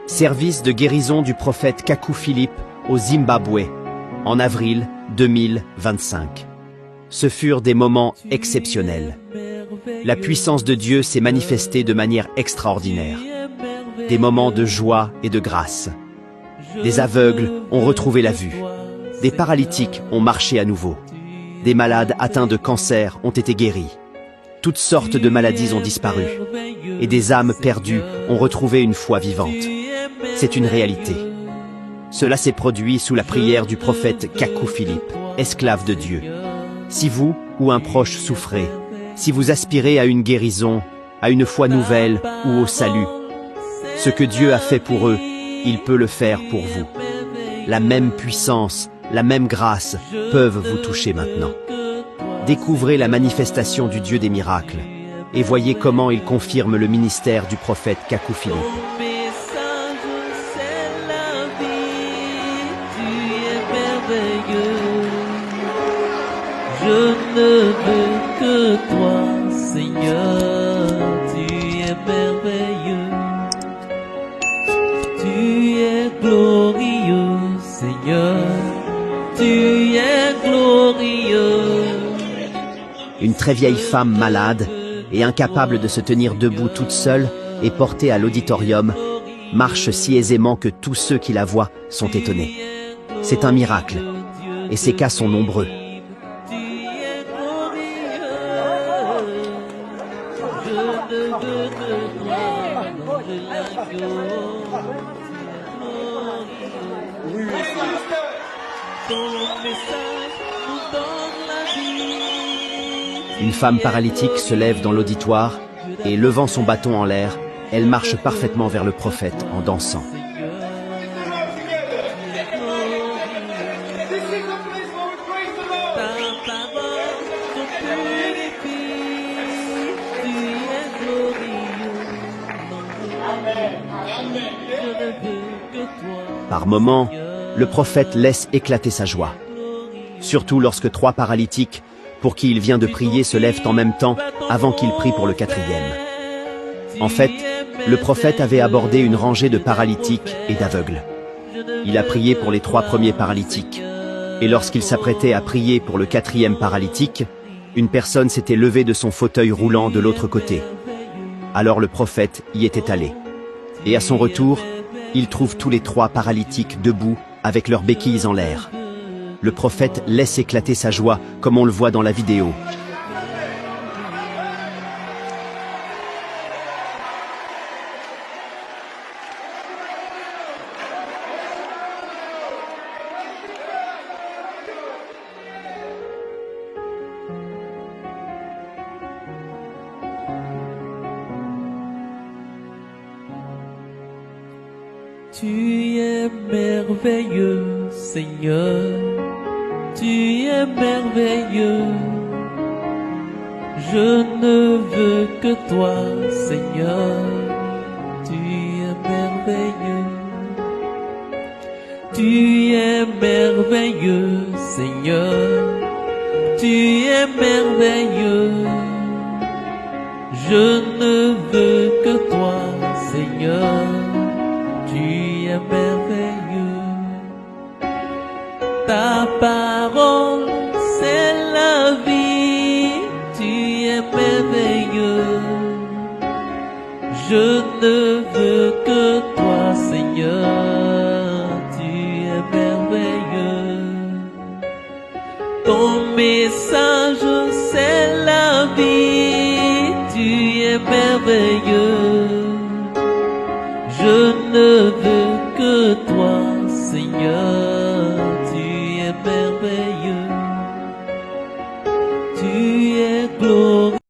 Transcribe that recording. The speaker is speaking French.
Service de guérison du prophète Kaku Philippe au Zimbabwe, en avril 2025. Ce furent des moments exceptionnels. La puissance de Dieu s'est manifestée de manière extraordinaire. Des moments de joie et de grâce. Des aveugles ont retrouvé la vue. Des paralytiques ont marché à nouveau. Des malades atteints de cancer ont été guéris. Toutes sortes de maladies ont disparu. Et des âmes perdues ont retrouvé une foi vivante. C'est une réalité. Cela s'est produit sous la prière du prophète Kaku Philippe, esclave de Dieu. Si vous ou un proche souffrez, si vous aspirez à une guérison, à une foi nouvelle ou au salut, ce que Dieu a fait pour eux, il peut le faire pour vous. La même puissance, la même grâce peuvent vous toucher maintenant. Découvrez la manifestation du Dieu des miracles et voyez comment il confirme le ministère du prophète Kaku Philippe. Je ne veux que toi, Seigneur, tu es merveilleux. Tu es glorieux, Seigneur, tu es glorieux. Une très vieille femme malade et incapable de se tenir debout toute seule et portée à l'auditorium marche si aisément que tous ceux qui la voient sont étonnés. C'est un miracle, et ces cas sont nombreux. Une femme paralytique se lève dans l'auditoire et, levant son bâton en l'air, elle marche parfaitement vers le prophète en dansant. Par moments, le prophète laisse éclater sa joie. Surtout lorsque 3 paralytiques, pour qui il vient de prier, se lèvent en même temps avant qu'il prie pour le 4e. En fait, le prophète avait abordé une rangée de paralytiques et d'aveugles. Il a prié pour les 3 premiers paralytiques. Et lorsqu'il s'apprêtait à prier pour le 4e paralytique, une personne s'était levée de son fauteuil roulant de l'autre côté. Alors le prophète y était allé. Et à son retour, il trouve tous les 3 paralytiques debout avec leurs béquilles en l'air. Le prophète laisse éclater sa joie comme on le voit dans la vidéo. Tu es merveilleux, Seigneur, tu es merveilleux. Je ne veux que toi, Seigneur, tu es merveilleux. Tu es merveilleux, Seigneur, tu es merveilleux. Je ne veux que toi, Seigneur, tu es merveilleux. Ta parole, c'est la vie, tu es merveilleux. Je ne veux que toi, Seigneur, tu es merveilleux. Ton message, c'est la vie, tu es merveilleux.